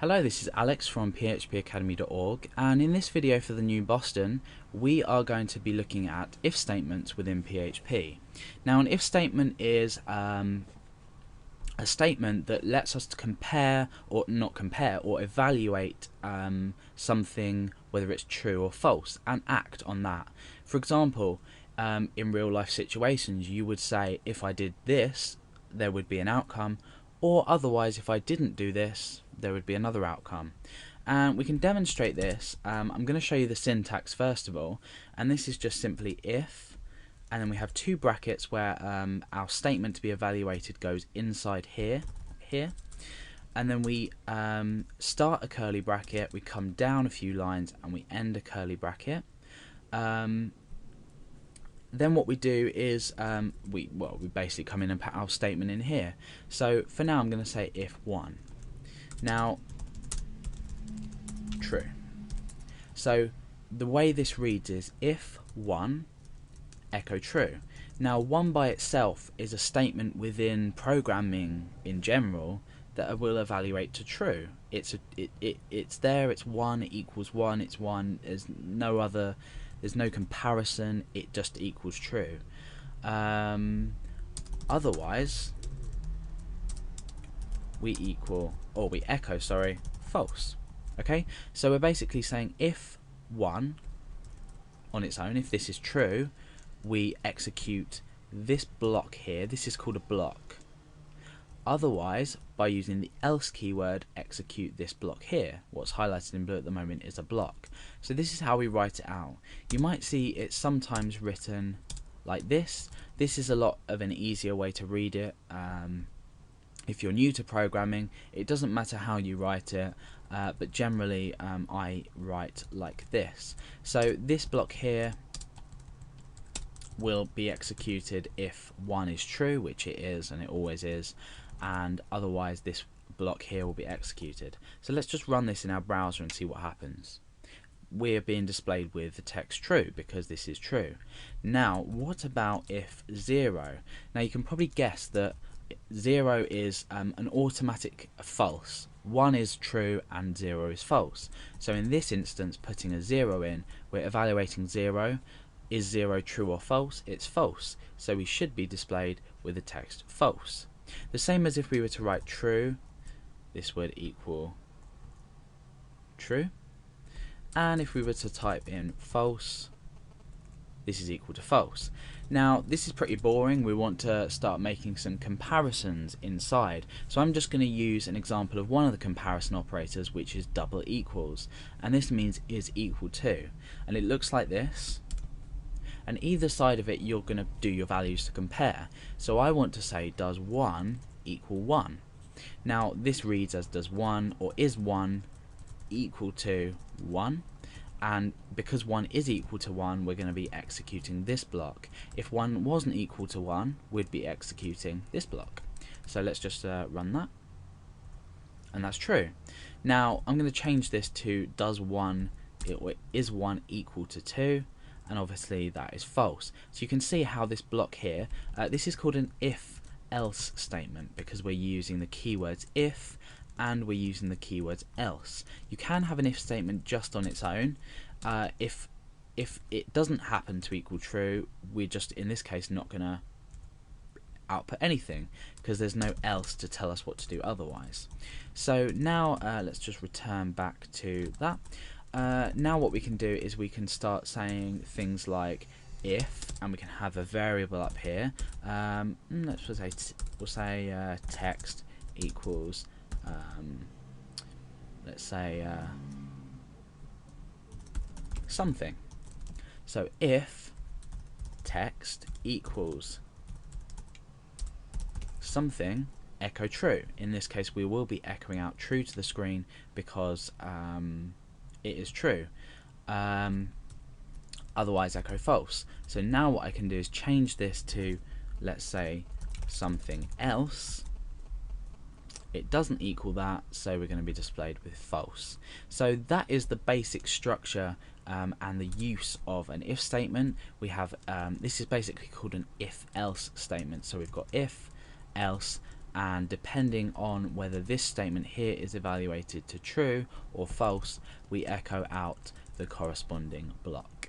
Hello, this is Alex from phpacademy.org, and in this video for the new Boston we are going to be looking at if statements within PHP. Now, an if statement is a statement that lets us to compare or not compare or evaluate something, whether it's true or false, and act on that. For example, in real life situations you would say, if I did this there would be an outcome, or otherwise if I didn't do this there would be another outcome. And we can demonstrate this. I'm going to show you the syntax first of all, and this is just simply if, and then we have two brackets where our statement to be evaluated goes inside here, and then we start a curly bracket, we come down a few lines, and we end a curly bracket. Then what we do is we basically come in and put our statement in here. So for now I'm going to say if 1. Now, true. So the way this reads is if 1 echo true. Now 1 by itself is a statement within programming in general that will evaluate to true. It's there, it's 1, it equals 1, it's 1, there's no comparison, it just equals true. Otherwise we echo false. Okay, so we're basically saying if 1 on its own, if this is true, we execute this block here. This is called a block. Otherwise, by using the else keyword, execute this block here. What's highlighted in blue at the moment is a block. So this is how we write it out. You might see it's sometimes written like this. This is a lot of an easier way to read it. If you're new to programming, it doesn't matter how you write it, but generally I write like this. So this block here will be executed if 1 is true, which it is and it always is, and otherwise this block here will be executed. So let's just run this in our browser and see what happens. We're being displayed with the text true because this is true. Now what about if 0? Now you can probably guess that 0 is an automatic false. 1 is true and 0 is false. So in this instance, putting a 0 in, we're evaluating 0. Is 0 true or false? It's false. So we should be displayed with the text false. The same as if we were to write true, this would equal true. And if we were to type in false, this is equal to false. Now this is pretty boring. We want to start making some comparisons inside. So I'm just going to use an example of one of the comparison operators, which is double equals. And this means is equal to. And it looks like this. And either side of it you're going to do your values to compare. So I want to say does 1 equal 1. Now this reads as does 1 or is 1 equal to 1, and because 1 is equal to 1 we're going to be executing this block. If 1 wasn't equal to 1 we'd be executing this block. So let's just run that, and that's true. Now I'm going to change this to does 1 is 1 equal to 2, and obviously that is false. So you can see how this block here, this is called an if else statement because we're using the keywords if and we're using the keywords else. You can have an if statement just on its own. If it doesn't happen to equal true, we're just in this case not going to output anything because there's no else to tell us what to do otherwise. So now let's just return back to that. Now what we can do is we can start saying things like if, and we can have a variable up here. We'll say text equals let's say something. So if text equals something, echo true. In this case we will be echoing out true to the screen because it is true. Otherwise echo false. So now what I can do is change this to, let's say, something else. It doesn't equal that, so we're going to be displayed with false. So that is the basic structure and the use of an if statement. We have this is basically called an if else statement. So we've got if, else, and depending on whether this statement here is evaluated to true or false, we echo out the corresponding block.